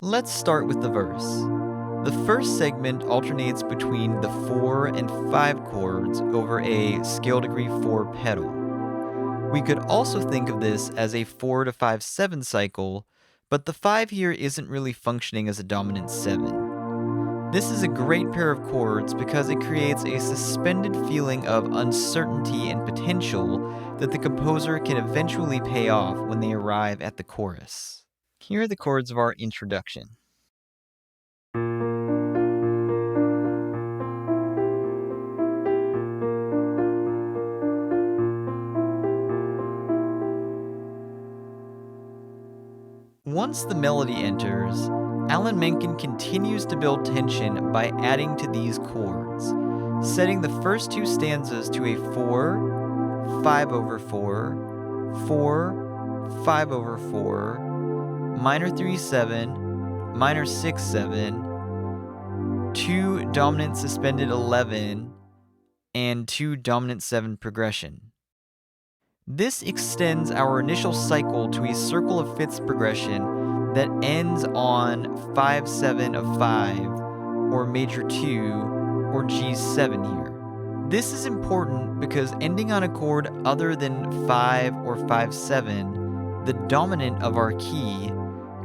Let's start with the verse. The first segment alternates between the 4 and 5 chords over a scale degree 4 pedal. We could also think of this as a 4 to 5 7 cycle, but the 5 here isn't really functioning as a dominant 7. This is a great pair of chords because it creates a suspended feeling of uncertainty and potential that the composer can eventually pay off when they arrive at the chorus. Here are the chords of our introduction. Once the melody enters, Alan Menken continues to build tension by adding to these chords, setting the first two stanzas to a 4, 5 over 4, 4, 5 over 4, minor 3 7, minor 6 7, 2 dominant suspended 11, and 2 dominant 7 progression. This extends our initial cycle to a circle of fifths progression that ends on 5-7 of 5, or major 2, or G7 here. This is important because ending on a chord other than 5 or 5-7, the dominant of our key,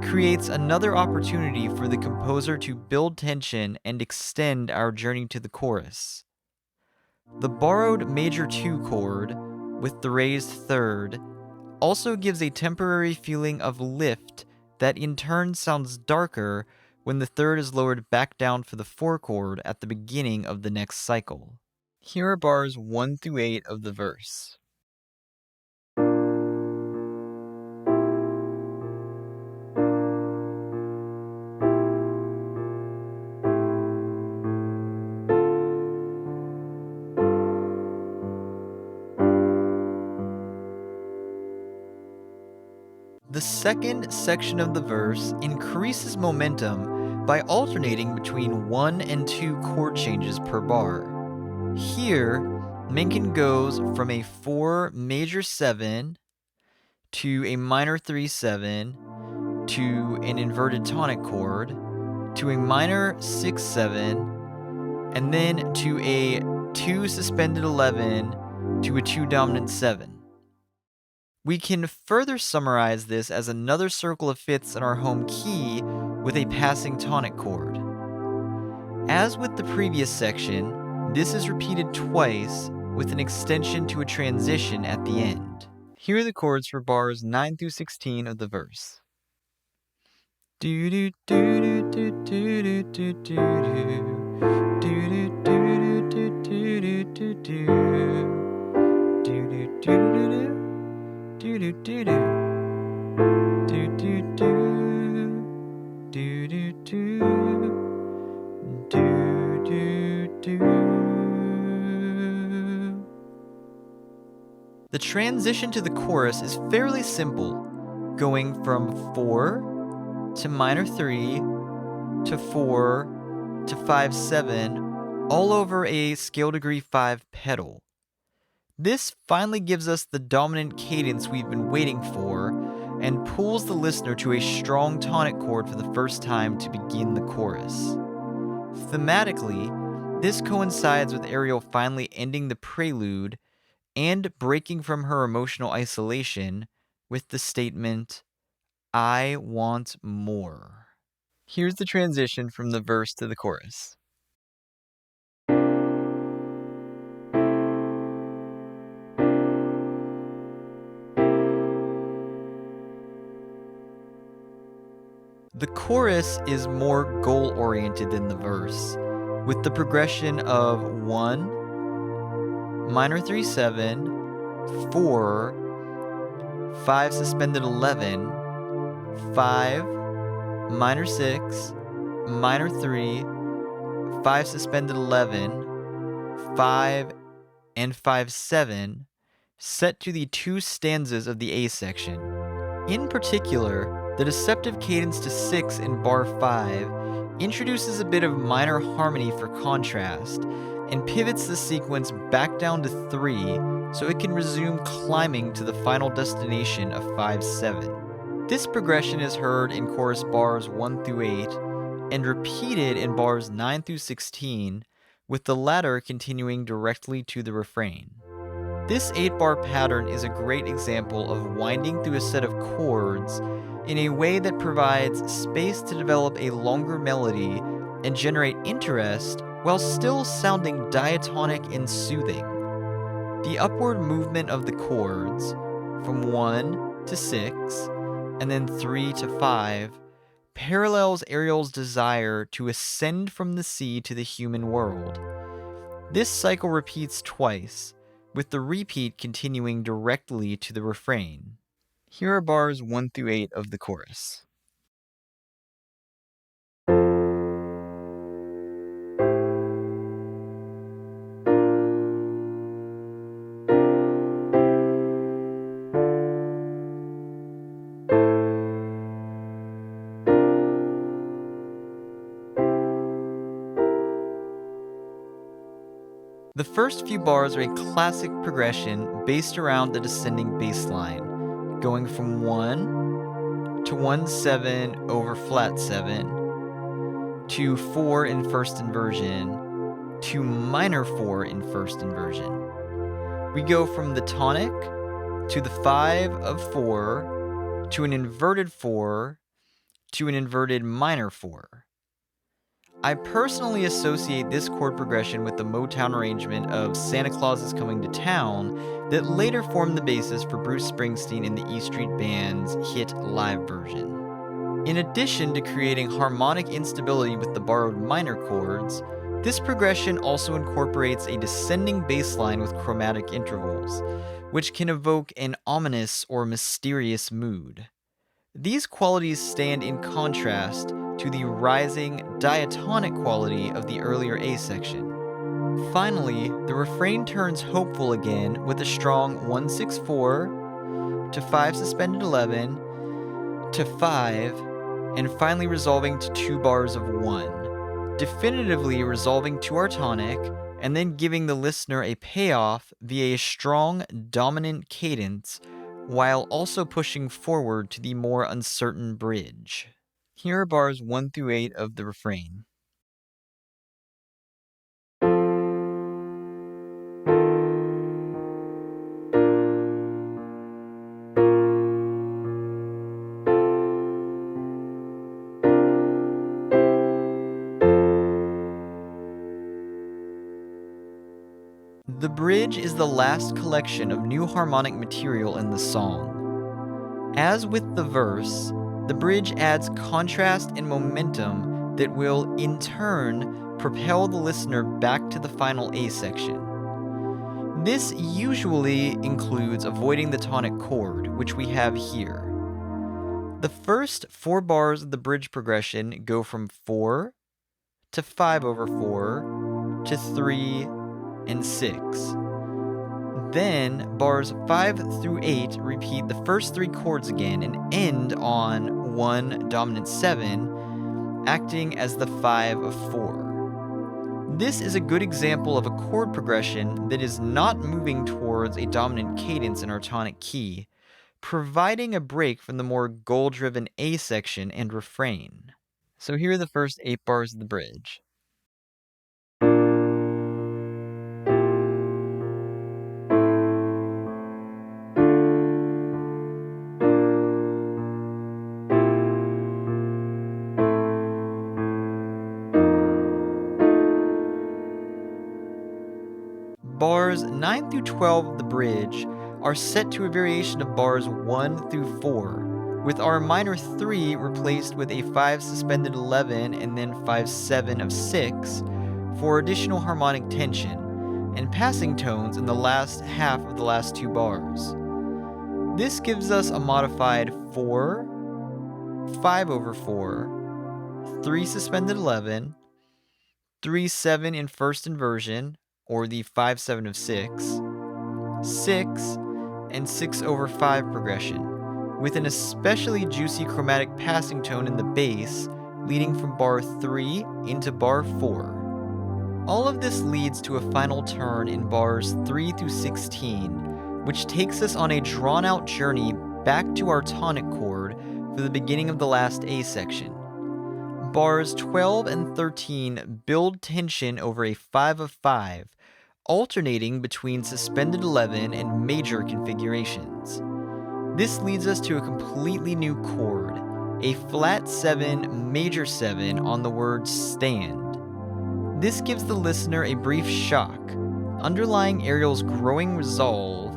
creates another opportunity for the composer to build tension and extend our journey to the chorus. The borrowed major 2 chord, with the raised third, also gives a temporary feeling of lift that in turn sounds darker when the third is lowered back down for the 4 chord at the beginning of the next cycle. Here are bars 1 through 8 of the verse. The second section of the verse increases momentum by alternating between 1 and 2 chord changes per bar. Here, Menken goes from a 4 major 7 to a minor 3 7 to an inverted tonic chord to a minor 6 7 and then to a 2 suspended 11 to a 2 dominant 7. We can further summarize this as another circle of fifths in our home key with a passing tonic chord. As with the previous section, this is repeated twice with an extension to a transition at the end. Here are the chords for bars 9 through 16 of the verse. Do do do do do do do do do do do do do do do do do do. Do do do do do do do do do do do do. The transition to the chorus is fairly simple, going from 4 to minor 3 to 4 to 5-7, all over a scale degree 5 pedal. This finally gives us the dominant cadence we've been waiting for and pulls the listener to a strong tonic chord for the first time to begin the chorus. Thematically, this coincides with Ariel finally ending the prelude and breaking from her emotional isolation with the statement, "I want more." Here's the transition from the verse to the chorus. The chorus is more goal-oriented than the verse, with the progression of 1, minor 3 7, 4, 5 suspended 11, 5, minor 6, minor 3, 5 suspended 11, 5, and 5-7, set to the 2 stanzas of the A section. In particular, the deceptive cadence to 6 in bar 5 introduces a bit of minor harmony for contrast and pivots the sequence back down to 3 so it can resume climbing to the final destination of 5-7. This progression is heard in chorus bars 1 through 8 and repeated in bars 9 through 16, with the latter continuing directly to the refrain. This 8-bar pattern is a great example of winding through a set of chords in a way that provides space to develop a longer melody and generate interest while still sounding diatonic and soothing. The upward movement of the chords, from 1 to 6, and then 3 to 5, parallels Ariel's desire to ascend from the sea to the human world. This cycle repeats twice, with the repeat continuing directly to the refrain. Here are bars 1 through 8 of the chorus. The first few bars are a classic progression based around the descending bass line, going from 1 to 1/7 over flat 7, to 4 in first inversion, to minor 4 in first inversion. We go from the tonic to the 5 of 4, to an inverted 4, to an inverted minor 4. I personally associate this chord progression with the Motown arrangement of Santa Claus is Coming to Town that later formed the basis for Bruce Springsteen and the E Street Band's hit live version. In addition to creating harmonic instability with the borrowed minor chords, this progression also incorporates a descending bass line with chromatic intervals, which can evoke an ominous or mysterious mood. These qualities stand in contrast to the rising diatonic quality of the earlier A section. Finally, the refrain turns hopeful again with a strong 1/6/4 to 5 suspended 11 to 5, and finally resolving to 2 bars of 1, definitively resolving to our tonic and then giving the listener a payoff via a strong dominant cadence while also pushing forward to the more uncertain bridge. Here are bars 1 through 8 of the refrain. The bridge is the last collection of new harmonic material in the song. As with the verse, the bridge adds contrast and momentum that will, in turn, propel the listener back to the final A section. This usually includes avoiding the tonic chord, which we have here. The first 4 bars of the bridge progression go from 4 to 5 over 4 to 3 and 6. Then, bars 5 through 8 repeat the first 3 chords again and end on 1 dominant 7, acting as the 5 of 4. This is a good example of a chord progression that is not moving towards a dominant cadence in our tonic key, providing a break from the more goal-driven A section and refrain. So here are the first 8 bars of the bridge. Bars 9 through 12 of the bridge are set to a variation of bars 1 through 4, with our minor 3 replaced with a 5 suspended 11 and then 5/7 of 6 for additional harmonic tension, and passing tones in the last half of the last 2 bars. This gives us a modified 4, 5 over 4, 3 suspended 11, 3/7 in first inversion, or the 5/7 of 6, 6, and 6 over 5 progression, with an especially juicy chromatic passing tone in the bass, leading from bar 3 into bar 4. All of this leads to a final turn in bars 3 through 16, which takes us on a drawn-out journey back to our tonic chord for the beginning of the last A section. Bars 12 and 13 build tension over a 5 of 5, alternating between suspended 11 and major configurations. This leads us to a completely new chord, a flat 7 major 7 on the word stand. This gives the listener a brief shock, underlying Ariel's growing resolve,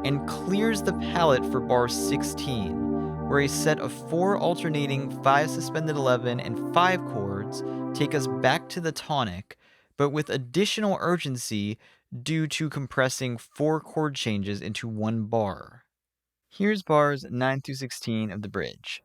and clears the palette for bar 16, where a set of 4 alternating 5 suspended 11 and 5 chords take us back to the tonic, but with additional urgency due to compressing 4 chord changes into one bar. Here's bars 9 through 16 of the bridge.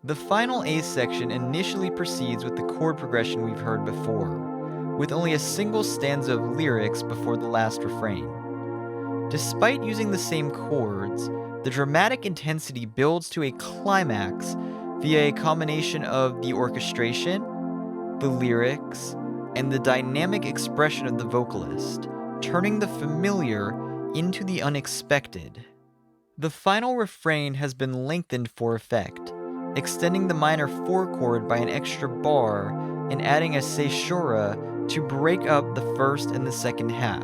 The final A section initially proceeds with the chord progression we've heard before, with only a single stanza of lyrics before the last refrain. Despite using the same chords, the dramatic intensity builds to a climax via a combination of the orchestration, the lyrics, and the dynamic expression of the vocalist, turning the familiar into the unexpected. The final refrain has been lengthened for effect, extending the minor 4 chord by an extra bar and adding a caesura to break up the first and the second half.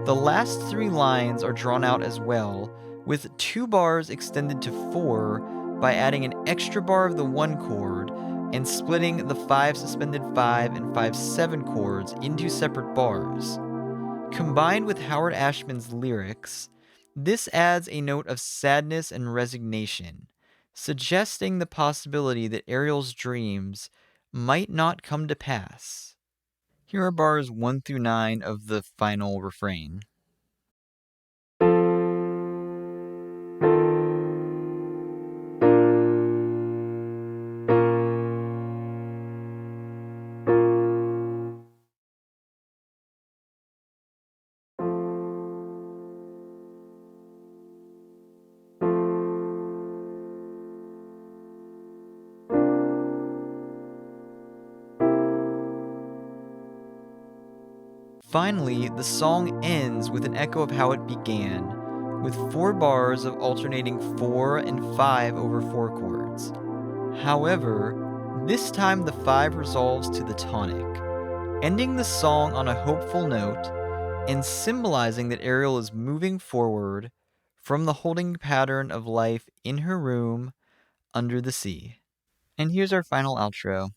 The last 3 lines are drawn out as well, with 2 bars extended to 4 by adding an extra bar of the 1 chord and splitting the 5 suspended 5 and 5 7 chords into separate bars. Combined with Howard Ashman's lyrics, this adds a note of sadness and resignation, suggesting the possibility that Ariel's dreams might not come to pass. Here are bars 1 through 9 of the final refrain. Finally, the song ends with an echo of how it began, with 4 bars of alternating 4 and 5 over 4 chords. However, this time the 5 resolves to the tonic, ending the song on a hopeful note and symbolizing that Ariel is moving forward from the holding pattern of life in her room under the sea. And here's our final outro.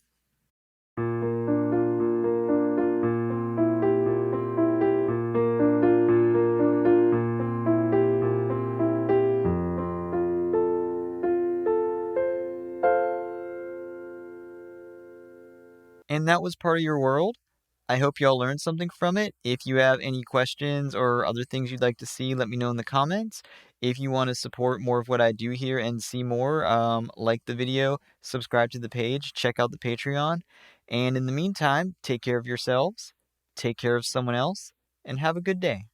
And that was part of your world. I hope y'all learned something from it. If you have any questions or other things you'd like to see, let me know in the comments. If you want to support more of what I do here and see more, like the video, subscribe to the page, check out the Patreon. And in the meantime, take care of yourselves, take care of someone else, and have a good day.